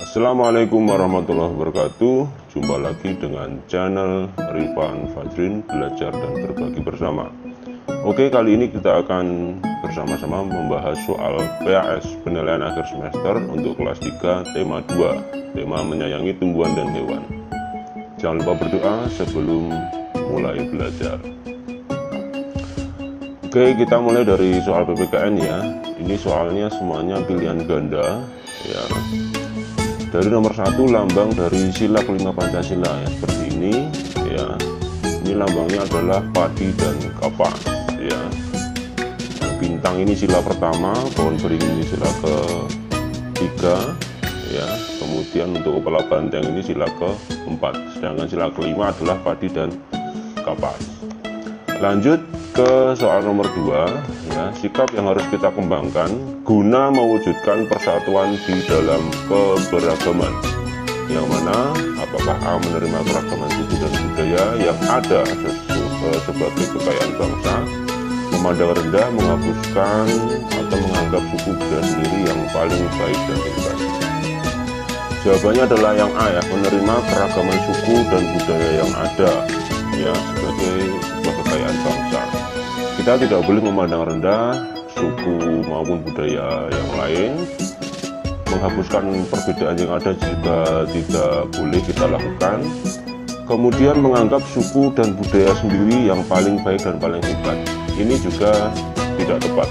Assalamualaikum warahmatullahi wabarakatuh. Jumpa lagi dengan channel Rifan Fajrin, belajar dan berbagi bersama. Oke, kali ini kita akan bersama-sama membahas soal PAS, penilaian akhir semester untuk kelas 3 tema 2, tema menyayangi tumbuhan dan hewan. Jangan lupa berdoa sebelum mulai belajar. Oke, kita mulai dari soal PPKN ya. Ini soalnya semuanya pilihan ganda ya. Dari nomor 1, lambang dari sila kelima Pancasila ya, seperti ini ya. Ini lambangnya adalah padi dan kapas ya. Bintang ini sila pertama, pohon beringin ini sila ke-3 ya. Kemudian untuk kepala banteng ini sila ke-4, sedangkan sila kelima adalah padi dan kapas. Lanjut ke soal nomor 2 ya, sikap yang harus kita kembangkan guna mewujudkan persatuan di dalam keberagaman, yang mana apakah A, menerima keragaman suku dan budaya yang ada sebagai kekayaan bangsa, memandang rendah, menghapuskan atau menganggap suku budaya sendiri yang paling baik dan hebat. Jawabannya adalah yang A ya, menerima keragaman suku dan budaya yang ada ya sebagai sebuah kekayaan bangsa. Kita tidak boleh memandang rendah suku maupun budaya yang lain. Menghapuskan perbedaan yang ada juga tidak boleh kita lakukan. Kemudian menganggap suku dan budaya sendiri yang paling baik dan paling hebat, ini juga tidak tepat.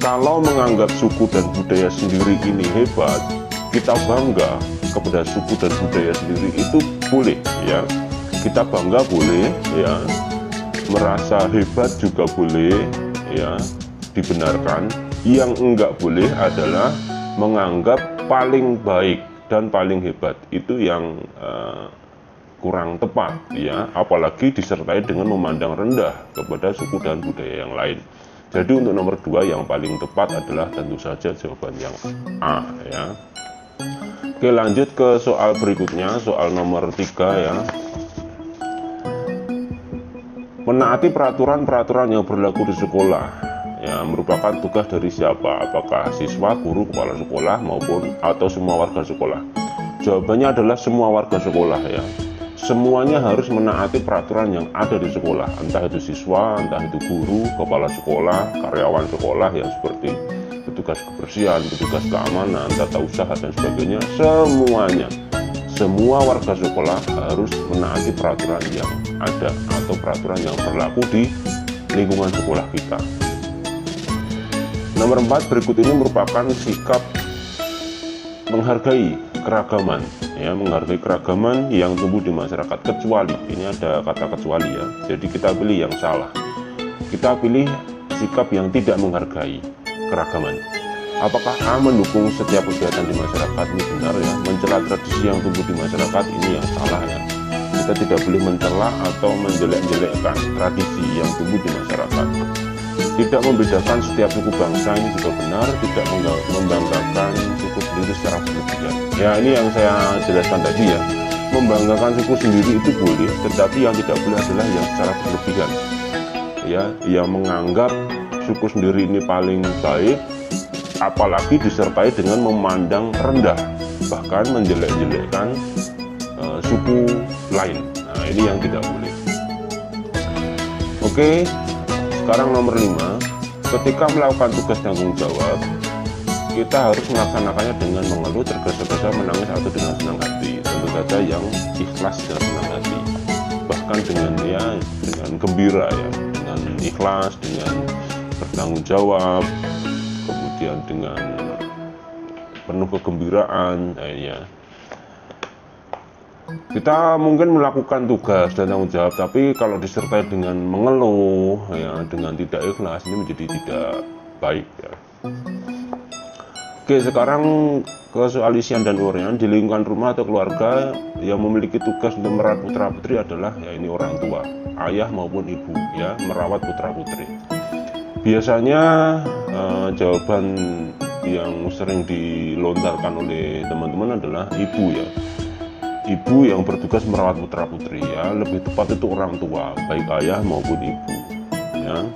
Kalau menganggap suku dan budaya sendiri ini hebat, kita bangga kepada suku dan budaya sendiri, itu boleh ya. Kita bangga boleh ya, merasa hebat juga boleh ya, dibenarkan. Yang enggak boleh adalah menganggap paling baik dan paling hebat, itu yang kurang tepat ya, apalagi disertai dengan memandang rendah kepada suku dan budaya yang lain. Jadi untuk nomor 2 yang paling tepat adalah tentu saja jawaban yang A ya. Oke, lanjut ke soal berikutnya, soal nomor 3 ya. Menaati peraturan-peraturan yang berlaku di sekolah ya, merupakan tugas dari siapa? Apakah siswa, guru, kepala sekolah maupun atau semua warga sekolah? Jawabannya adalah semua warga sekolah ya. Semuanya harus menaati peraturan yang ada di sekolah, entah itu siswa, entah itu guru, kepala sekolah, karyawan sekolah yang seperti petugas kebersihan, petugas keamanan, tata usaha dan sebagainya. Semuanya, semua warga sekolah harus menaati peraturan yang ada atau peraturan yang berlaku di lingkungan sekolah kita. Nomor 4, berikut ini merupakan sikap menghargai keragaman ya, menghargai keragaman yang tumbuh di masyarakat, kecuali ini ada kata kecuali ya. Jadi kita pilih yang salah. Kita pilih sikap yang tidak menghargai keragaman. Apakah A, mendukung setiap kegiatan di masyarakat? Ini benar ya. Mencela tradisi yang tumbuh di masyarakat, ini yang salah ya. Kita tidak boleh mencela atau menjelek-jelekkan tradisi yang tumbuh di masyarakat. Tidak membedakan setiap suku bangsa, ini juga benar. Tidak membanggakan suku sendiri secara berlebihan. Ya, ini yang saya jelaskan tadi ya. Membanggakan suku sendiri itu boleh, tetapi yang tidak boleh adalah yang secara berlebihan. Ya, yang menganggap suku sendiri ini paling baik, apalagi disertai dengan memandang rendah, bahkan menjelek-jelekkan suku lain. Nah, ini yang tidak boleh. Oke, sekarang nomor 5, ketika melakukan tugas tanggung jawab, kita harus melaksanakannya dengan mengeluh, tergesa-gesa, menangis atau dengan senang hati. Tentu saja yang ikhlas dan senang hati, bahkan dengan gembira ya, dengan ikhlas, dengan bertanggung jawab, kemudian dengan penuh kegembiraan ya. Kita mungkin melakukan tugas dan tanggung jawab, tapi kalau disertai dengan mengeluh ya, dengan tidak ikhlas, ini menjadi tidak baik ya. Oke, sekarang ke soal isian dan uraian. Di lingkungan rumah atau keluarga yang memiliki tugas untuk merawat putra putri adalah ya, ini orang tua, ayah maupun ibu ya, merawat putra putri. Biasanya jawaban yang sering dilontarkan oleh teman-teman adalah ibu ya. ibu yang bertugas merawat putra-putri ya, lebih tepat itu orang tua, baik ayah maupun ibu ya.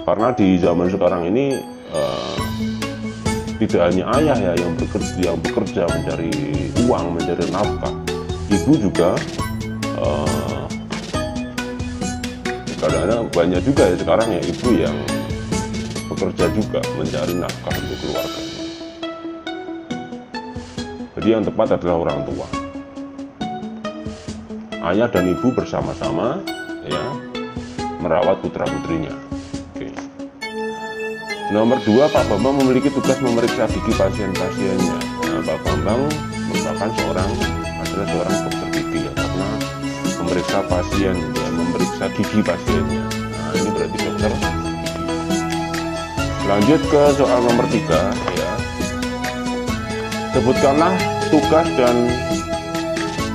Karena di zaman sekarang ini tidak hanya ayah ya yang bekerja mencari uang, mencari nafkah, ibu juga kadang-kadang banyak juga ya sekarang ya ibu yang bekerja juga mencari nafkah untuk keluarganya. Jadi yang tepat adalah orang tua. Ayah dan ibu bersama-sama ya merawat putra-putrinya. Oke. Nomor 2, Pak Bambang memiliki tugas memeriksa gigi pasien-pasiennya. Nah, Pak Bambang merupakan adalah seorang dokter gigi ya, karena memeriksa pasien ya, memeriksa gigi pasiennya. Nah, ini berarti dokter gigi. Lanjut ke soal nomor 3 ya. Sebutkanlah tugas dan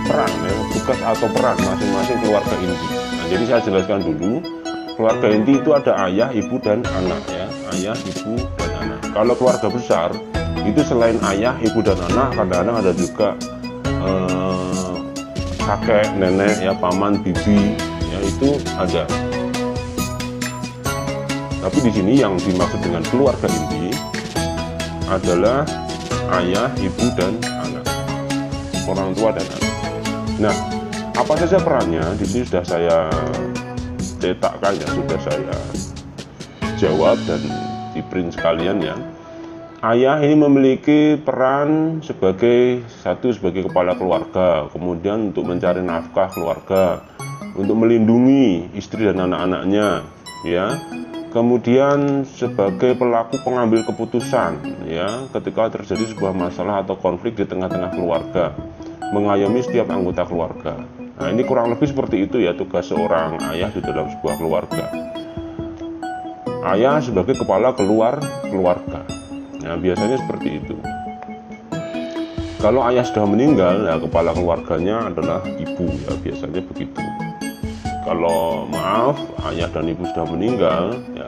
peran ya, tugas atau peran masing-masing keluarga inti. Nah, jadi saya jelaskan dulu. Keluarga inti itu ada ayah, ibu, dan anak ya. Ayah, ibu, dan anak. Kalau keluarga besar itu selain ayah, ibu, dan anak, kadang-kadang ada juga kakek, nenek ya, paman, bibi ya, itu ada. Tapi di sini yang dimaksud dengan keluarga inti adalah ayah, ibu, dan anak, orang tua dan anak. Nah, apa saja perannya? Di sini sudah saya cetakkan ya, sudah saya jawab dan di print sekalian ya. Ayah ini memiliki peran sebagai kepala keluarga, kemudian untuk mencari nafkah keluarga, untuk melindungi istri dan anak-anaknya ya. Kemudian sebagai pelaku pengambil keputusan ya, ketika terjadi sebuah masalah atau konflik di tengah-tengah keluarga, mengayomi setiap anggota keluarga. Nah, ini kurang lebih seperti itu ya tugas seorang ayah di dalam sebuah keluarga. Ayah sebagai kepala keluarga. Nah, biasanya seperti itu. Kalau ayah sudah meninggal, ya kepala keluarganya adalah ibu ya, biasanya begitu. Kalau maaf, ayah dan ibu sudah meninggal, ya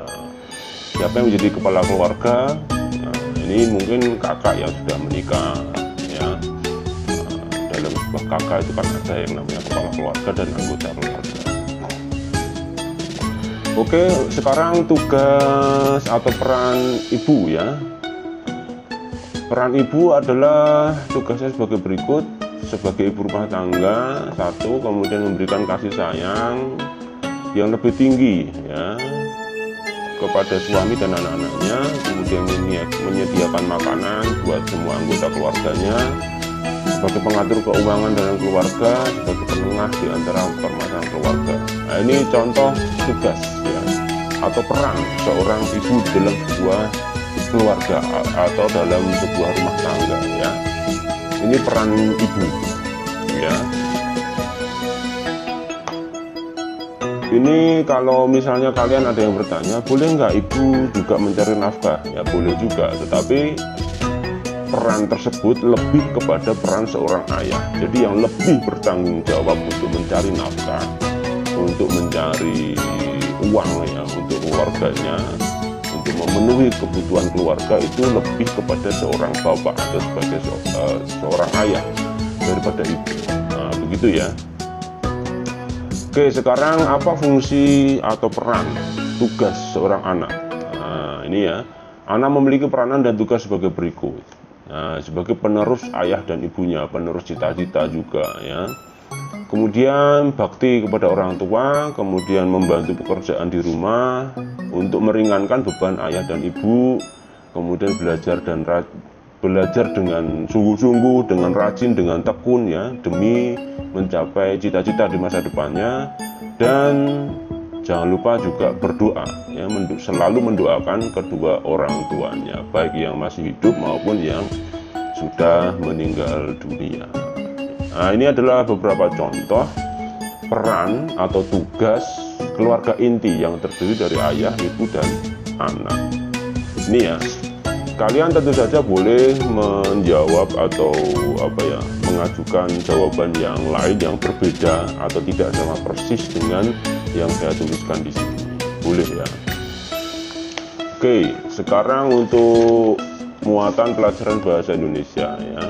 siapa yang menjadi kepala keluarga? Nah, ini mungkin kakak yang sudah menikah ya. Dalam sebuah kakak itu kan ada yang namanya kepala keluarga dan anggota keluarga. Oke, sekarang tugas atau peran ibu ya. Peran ibu adalah tugasnya sebagai berikut. Sebagai ibu rumah tangga, 1, kemudian memberikan kasih sayang yang lebih tinggi ya kepada suami dan anak-anaknya, kemudian menyediakan makanan buat semua anggota keluarganya, sebagai pengatur keuangan dalam keluarga, sebagai penengah di antara permasalahan keluarga. Nah, ini contoh tugas ya atau peran seorang ibu dalam sebuah keluarga atau dalam sebuah rumah tangga ya. Ini peran ibu ya. Ini kalau misalnya kalian ada yang bertanya, boleh nggak ibu juga mencari nafkah? Ya boleh juga, tetapi peran tersebut lebih kepada peran seorang ayah. Jadi yang lebih bertanggung jawab untuk mencari nafkah, untuk mencari uang ya untuk keluarganya, untuk memenuhi kebutuhan keluarga, itu lebih kepada seorang bapak atau sebagai seorang ayah daripada ibu. Nah, begitu ya. Oke, sekarang apa fungsi atau peran tugas seorang anak? Nah, ini ya, anak memiliki peranan dan tugas sebagai berikut. Nah, sebagai penerus ayah dan ibunya, penerus cita-cita juga ya. Kemudian bakti kepada orang tua, kemudian membantu pekerjaan di rumah untuk meringankan beban ayah dan ibu, kemudian belajar dengan sungguh-sungguh, dengan rajin, dengan tekun ya, demi mencapai cita-cita di masa depannya. Dan jangan lupa juga berdoa ya, selalu mendoakan kedua orang tuanya, baik yang masih hidup maupun yang sudah meninggal dunia. Nah, ini adalah beberapa contoh peran atau tugas keluarga inti yang terdiri dari ayah, ibu, dan anak. Ini ya, kalian tentu saja boleh menjawab atau mengajukan jawaban yang lain yang berbeda atau tidak sama persis dengan yang saya tuliskan di sini. Boleh ya. Oke, sekarang untuk muatan pelajaran bahasa Indonesia ya.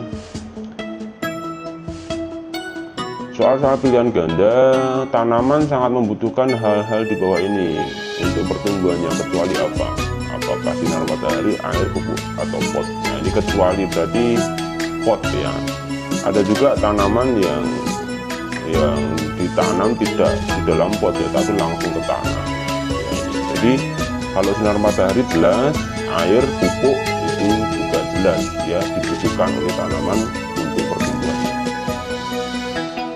Soal-soal pilihan ganda, tanaman sangat membutuhkan hal-hal di bawah ini untuk pertumbuhannya, kecuali apa? Apakah sinar matahari, air, pupuk, atau pot? Nah, ini kecuali berarti pot ya. Ada juga tanaman yang ditanam tidak di dalam pot ya, tapi langsung ke tanah. Jadi kalau sinar matahari jelas, air, pupuk itu juga jelas ya, dibutuhkan oleh tanaman untuk pertumbuhan.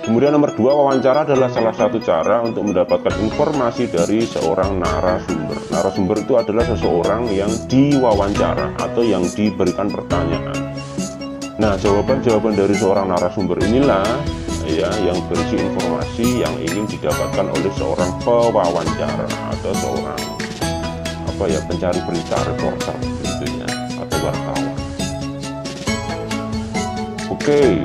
Kemudian nomor 2, wawancara adalah salah satu cara untuk mendapatkan informasi dari seorang narasumber. Narasumber itu adalah seseorang yang diwawancara atau yang diberikan pertanyaan. Nah, jawaban-jawaban dari seorang narasumber inilah ya yang berisi informasi yang ingin didapatkan oleh seorang pewawancara atau seorang pencari berita, reporter tentunya, atau wartawan. Oke,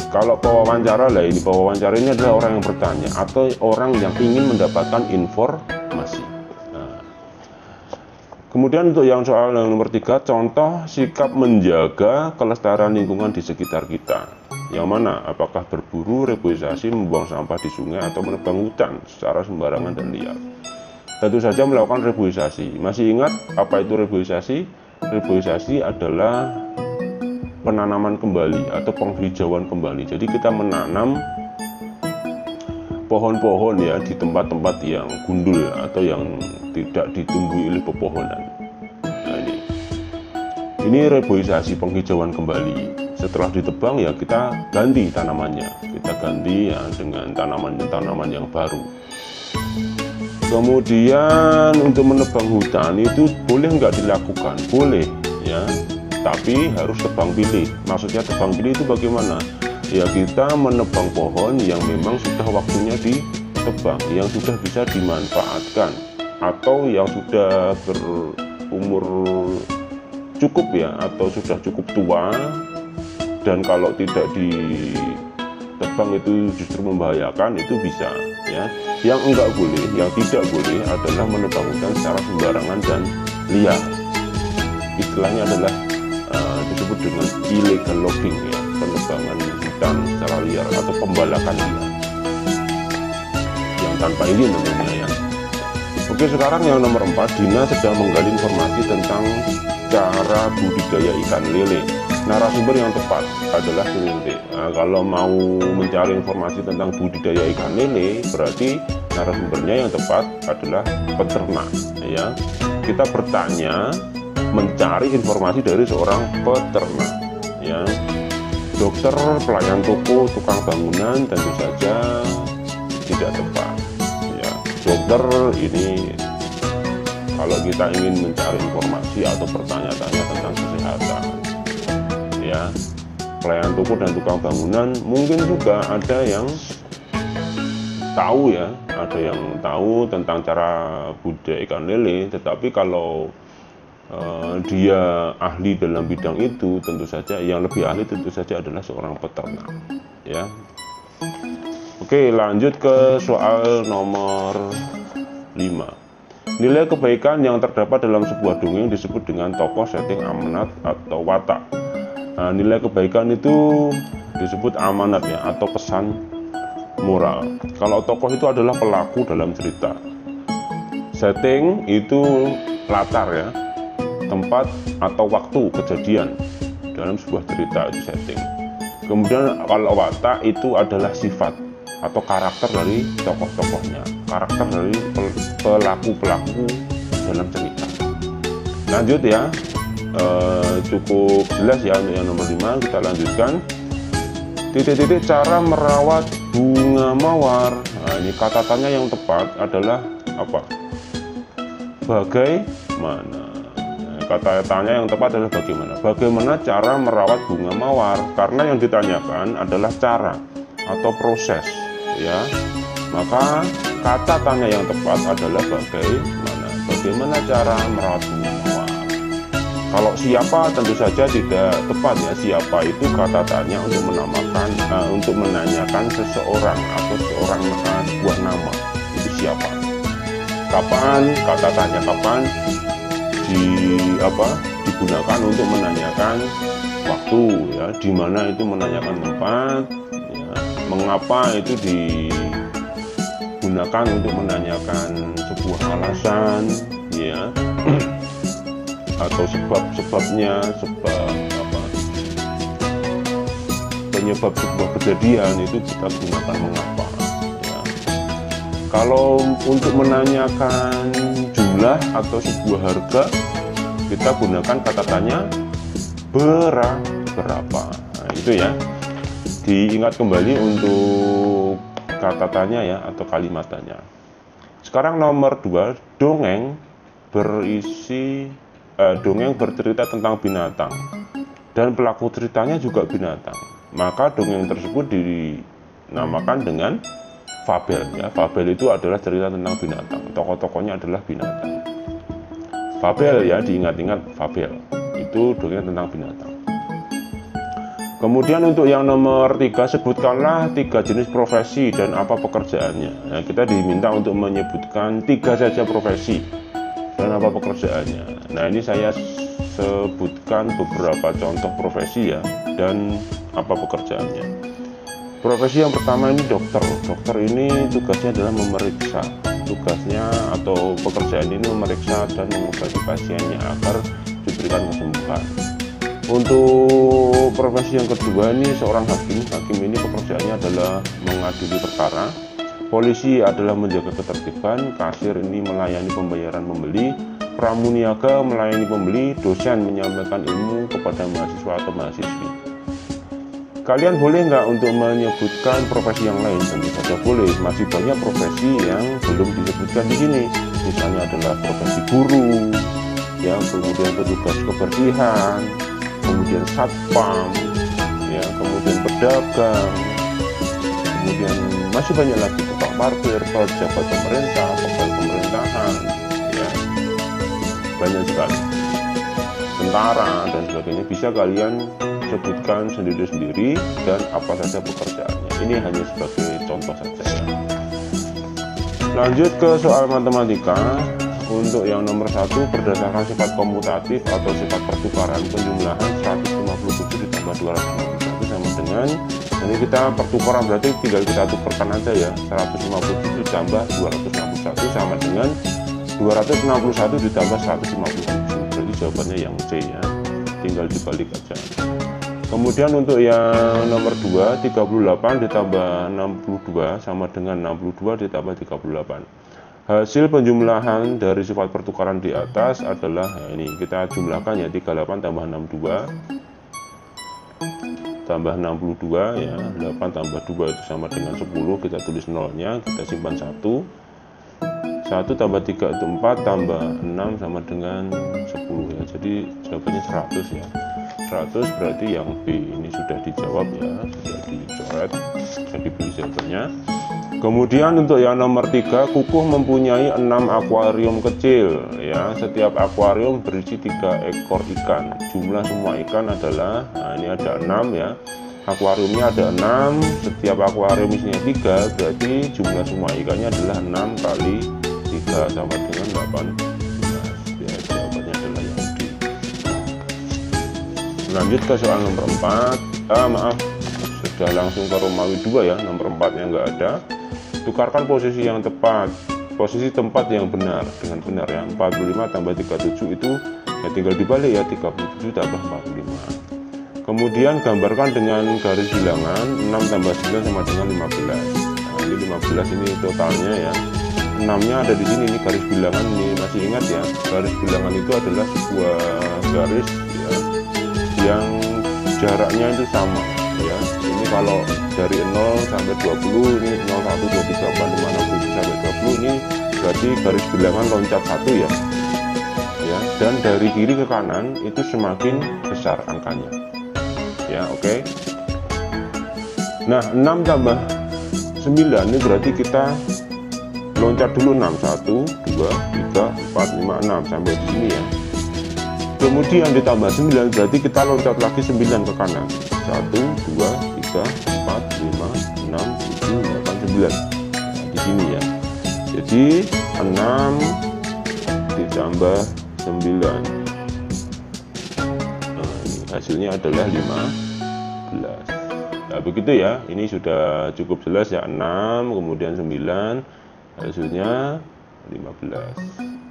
kalau pewawancara lah, ini pewawancara ini adalah orang yang bertanya atau orang yang ingin mendapatkan informasi. Nah, kemudian untuk yang soal yang nomor 3, contoh sikap menjaga kelestarian lingkungan di sekitar kita. Yang mana? Apakah berburu, reboisasi, membuang sampah di sungai, atau menebang hutan secara sembarangan dan liar? Tentu saja melakukan reboisasi. Masih ingat apa itu reboisasi? Reboisasi adalah penanaman kembali atau penghijauan kembali. Jadi kita menanam pohon-pohon ya di tempat-tempat yang gundul atau yang tidak ditumbuhi oleh pepohonan. Nah, ini reboisasi, penghijauan kembali. Setelah ditebang ya kita ganti tanamannya, kita ganti ya dengan tanaman-tanaman yang baru. Kemudian untuk menebang hutan itu boleh nggak dilakukan? Boleh ya, tapi harus tebang pilih. Maksudnya tebang pilih itu bagaimana? Ya kita menebang pohon yang memang sudah waktunya ditebang, yang sudah bisa dimanfaatkan, atau yang sudah berumur cukup ya, atau sudah cukup tua, dan kalau tidak ditebang itu justru membahayakan, itu bisa ya. Yang enggak boleh, yang tidak boleh adalah menebang hutan secara sembarangan dan liar. Istilahnya adalah disebut dengan illegal logging ya, penebangan hutan secara liar atau pembalakan liar yang tanpa izin tentunya ya. Oke, sekarang yang nomor 4, Dina sedang menggali informasi tentang cara budidaya ikan lele. Narasumber yang tepat adalah Suninte. Nah, kalau mau mencari informasi tentang budidaya ikan lele, berarti narasumbernya yang tepat adalah peternak ya. Kita bertanya, mencari informasi dari seorang peternak ya. Dokter, pelayan toko, tukang bangunan tentu saja tidak tepat ya. Dokter ini kalau kita ingin mencari informasi atau bertanya-tanya tentang kesehatan ya. Pelayan toko dan tukang bangunan mungkin juga ada yang tahu ya, ada yang tahu tentang cara budidaya ikan lele, tetapi kalau dia ahli dalam bidang itu, tentu saja yang lebih ahli tentu saja adalah seorang peternak ya. Oke, lanjut ke soal nomor 5. Nilai kebaikan yang terdapat dalam sebuah dongeng disebut dengan tokoh, setting, amanat, atau watak. Nah, nilai kebaikan itu disebut amanat ya, atau pesan moral. Kalau tokoh itu adalah pelaku dalam cerita. Setting itu latar ya, tempat atau waktu kejadian dalam sebuah cerita, itu setting. Kemudian kalau watak itu adalah sifat atau karakter dari tokoh-tokohnya, karakter dari pelaku-pelaku dalam cerita. Lanjut ya, cukup jelas ya untuk yang nomor 5. Kita lanjutkan. Titik-titik cara merawat bunga mawar. Nah, ini kata tanya yang tepat adalah apa? Bagaimana? Nah, kata tanya yang tepat adalah bagaimana? Bagaimana cara merawat bunga mawar? Karena yang ditanyakan adalah cara atau proses ya. Maka kata tanya yang tepat adalah bagaimana? Bagaimana cara merawat bunga mawar? Kalau siapa tentu saja tidak tepat ya. Siapa itu kata tanya untuk menamakan, untuk menanyakan seseorang atau sebuah nama. Itu siapa? Kapan? Kata tanya kapan digunakan untuk menanyakan waktu ya. Di mana itu menanyakan tempat ya. Mengapa itu digunakan untuk menanyakan sebuah alasan, ya, atau sebab-sebabnya, penyebab sebuah kejadian, itu kita gunakan mengapa, ya. Kalau untuk menanyakan jumlah atau sebuah harga, kita gunakan kata tanya berapa. Nah, itu ya, diingat kembali untuk kata tanya ya, atau kalimat tanya. Sekarang nomor 2, dongeng bercerita tentang binatang dan pelaku ceritanya juga binatang. Maka dongeng tersebut dinamakan dengan fabel, ya. Fabel itu adalah cerita tentang binatang, tokoh-tokohnya adalah binatang. Fabel, ya, diingat-ingat, fabel itu dongeng tentang binatang. Kemudian untuk yang nomor 3, sebutkanlah 3 jenis profesi dan apa pekerjaannya. Nah, kita diminta untuk menyebutkan 3 saja profesi dan apa pekerjaannya. Nah, ini saya sebutkan beberapa contoh profesi, ya, dan apa pekerjaannya. Profesi yang pertama ini dokter. Dokter ini tugasnya adalah memeriksa. Tugasnya atau pekerjaan ini memeriksa dan mengobati pasiennya agar diberikan kesembuhan. Untuk profesi yang kedua ini seorang hakim. Hakim ini pekerjaannya adalah mengadili perkara. Polisi adalah menjaga ketertiban. Kasir ini melayani pembayaran pembeli. Pramuniaga melayani pembeli. Dosen menyampaikan ilmu kepada mahasiswa atau mahasiswi. Kalian boleh nggak untuk menyebutkan profesi yang lain? Tentu saja boleh. Masih banyak profesi yang belum disebutkan di sini. Misalnya adalah profesi guru, ya, kemudian petugas kebersihan, kemudian satpam, ya, kemudian pedagang, kemudian masih banyak lagi, tukang parkir, pejabat pemerintah, pegawai pemerintahan, ya, banyak sekali, tentara dan sebagainya. Bisa kalian sebutkan sendiri-sendiri dan apa saja pekerjaannya. Ini hanya sebagai contoh saja, ya. Lanjut ke soal matematika. Untuk yang nomor 1, berdasarkan sifat komutatif atau sifat pertukaran, penjumlahan 157 ditambah 251 sama dengan, ini kita pertukaran berarti tinggal kita tukarkan aja, ya. 157 ditambah 261 sama dengan 261 ditambah 157. Berarti jawabannya yang C, ya, tinggal dibalik aja. Kemudian untuk yang nomor 2, 38 ditambah 62 sama dengan 62 ditambah 38. Hasil penjumlahan dari sifat pertukaran di atas adalah, nah, ini kita jumlahkan, ya, 38 tambah 62 tambah 62, ya, 8 tambah 2 itu sama dengan 10, kita tulis nolnya, kita simpan 1 tambah 3 itu 4 tambah 6 sama dengan 10, ya. Jadi jawabannya 100, ya. 100 berarti yang B ini sudah dijawab, ya, sudah dicoret, jadi pilih jawabannya. Kemudian untuk yang nomor 3, Kukuh mempunyai 6 akuarium kecil, ya. Setiap akuarium berisi 3 ekor ikan. Jumlah semua ikan adalah, nah, ini ada 6, ya. Akuariumnya ada 6, setiap akuarium isinya 3, berarti jumlah semua ikannya adalah 6 kali 3 sama dengan 18. Ya, jawabannya adalah yang D. Lanjut ke soal nomor 4. Maaf, sudah langsung ke Romawi 2, ya. Nomor 4-nya nggak ada. Tukarkan posisi yang tepat, posisi tempat yang benar dengan benar, ya. 45 tambah 37 itu, ya, tinggal dibalik, ya, 37 tambah 45. Kemudian gambarkan dengan garis bilangan 6 tambah 9 sama dengan 15. Nah, ini 15 ini totalnya, ya. 6-nya ada di sini, ini garis bilangan, ini masih ingat, ya. Garis bilangan itu adalah sebuah garis, ya, yang jaraknya itu sama, ya. Ini kalau dari 0 sampai 20, ini 0, 1, 2, 3, 4, 5, 6, 7 sampai 20, ini berarti garis bilangan loncat 1, ya. Ya, dan dari kiri ke kanan itu semakin besar angkanya, ya. Oke. Nah, 6 tambah 9 ini berarti kita loncat dulu 6, 1, 2, 3, 4, 5, 6 sampai di sini, ya. Kemudian ditambah 9 berarti kita loncat lagi 9 ke kanan. 1, 2, 3, 4, 5, 6, 7, 8, 9. Nah, di sini, ya. Jadi 6 ditambah 9. Nah, ini hasilnya adalah 15. Nah, begitu ya, ini sudah cukup jelas ya, 6 kemudian 9 hasilnya 15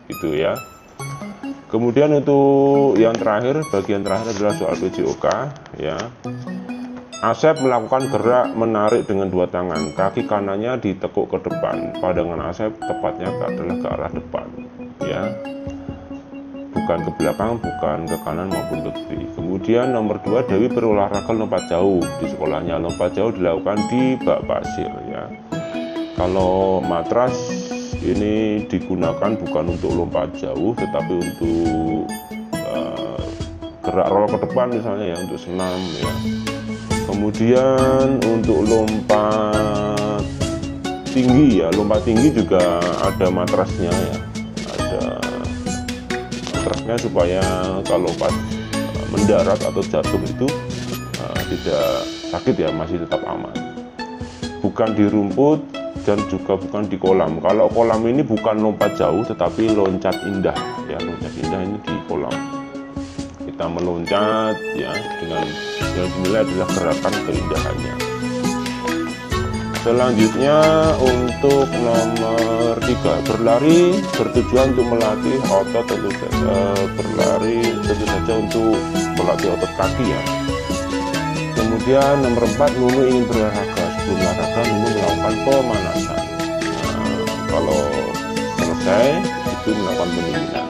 gitu ya. Kemudian untuk yang terakhir, bagian terakhir adalah soal PJOK ya. Asep melakukan gerak menarik dengan dua tangan, kaki kanannya ditekuk ke depan. Pandangan Asep tepatnya adalah ke arah depan ya, bukan ke belakang, bukan ke kanan maupun ke kiri. Kemudian nomor 2, Dewi berolahraga lompat jauh di sekolahnya. Lompat jauh dilakukan di bak pasir ya. Kalau matras ini digunakan bukan untuk lompat jauh, tetapi untuk gerak roll ke depan misalnya ya, untuk senam ya. Kemudian untuk lompat tinggi ya, lompat tinggi juga ada matrasnya ya, ada matrasnya supaya kalau pas mendarat atau jatuh itu tidak sakit ya, masih tetap aman. Bukan di rumput dan juga bukan di kolam. Kalau kolam ini bukan lompat jauh tetapi loncat indah ya, loncat indah ini di kolam. Kita meloncat ya, dengan yang dinilai adalah gerakan keindahannya. Selanjutnya untuk nomor 3, berlari bertujuan untuk melatih otot, berlari tentu saja untuk melatih otot kaki ya. Kemudian nomor 4, Nunu ingin berolahraga. Sebelum olahraga Nunu melakukan pemanasan. Nah, kalau selesai itu melakukan pendinginan.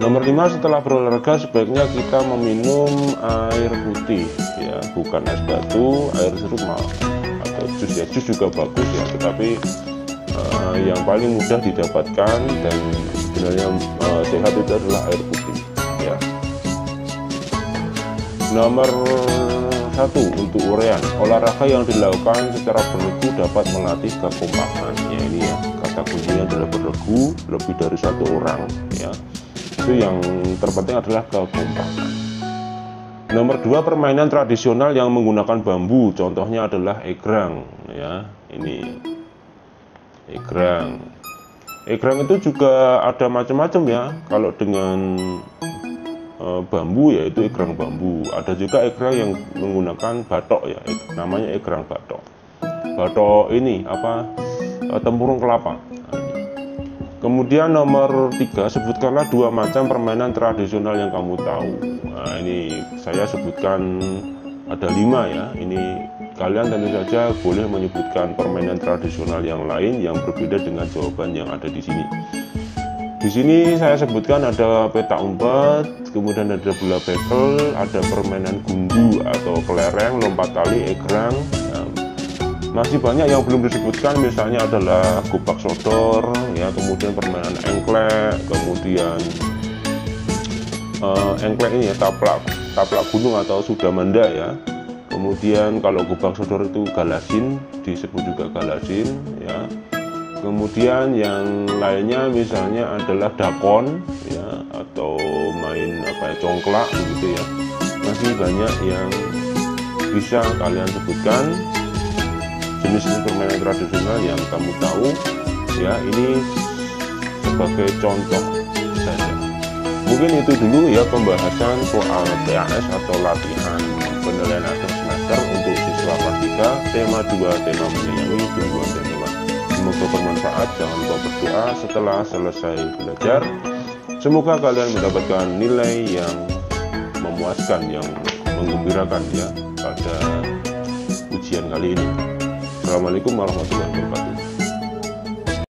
Nomor 5, setelah berolahraga sebaiknya kita meminum air putih ya, bukan es batu, air jeruk atau jus ya. Jus juga bagus ya, tetapi yang paling mudah didapatkan dan sebenarnya sehat itu adalah air putih ya. Nomor 1, untuk urean, olahraga yang dilakukan secara beregu dapat melatih kekompakan ya. Ini ya, kata kuncinya adalah beregu, lebih dari 1 orang ya. Itu yang terpenting adalah kekompakan. Nomor 2, permainan tradisional yang menggunakan bambu, contohnya adalah egrang ya. Ini egrang. Egrang itu juga ada macam-macam ya. Kalau dengan bambu yaitu egrang bambu. Ada juga egrang yang menggunakan batok ya, namanya egrang batok. Batok ini apa? Tempurung kelapa. Kemudian nomor 3, sebutkanlah 2 macam permainan tradisional yang kamu tahu. Nah, ini saya sebutkan ada 5 ya. Ini kalian tentu saja boleh menyebutkan permainan tradisional yang lain yang berbeda dengan jawaban yang ada di sini. Di sini saya sebutkan ada petak umpet, kemudian ada bola bekel, ada permainan gundu atau kelereng, lompat tali, egrang. Masih banyak yang belum disebutkan, misalnya adalah gobak sodor ya, kemudian permainan engklek, kemudian engklek ini ya, taplak gunung atau sudamanda ya. Kemudian kalau gobak sodor itu galasin, disebut juga galasin ya. Kemudian yang lainnya misalnya adalah dakon ya, atau main apa ya, congklak begitu ya. Masih banyak yang bisa kalian sebutkan jenis-jenis permainan tradisional yang kamu tahu ya. Ini sebagai contoh saja. Mungkin itu dulu ya pembahasan soal PAS atau latihan penilaian akhir semester untuk siswa kelas 3, tema 2, tema menyayangi tumbuhan dan hewan. Semoga bermanfaat. Jangan lupa berdoa setelah selesai belajar. Semoga kalian mendapatkan nilai yang memuaskan, yang menggembirakan ya pada ujian kali ini. Assalamualaikum warahmatullahi wabarakatuh.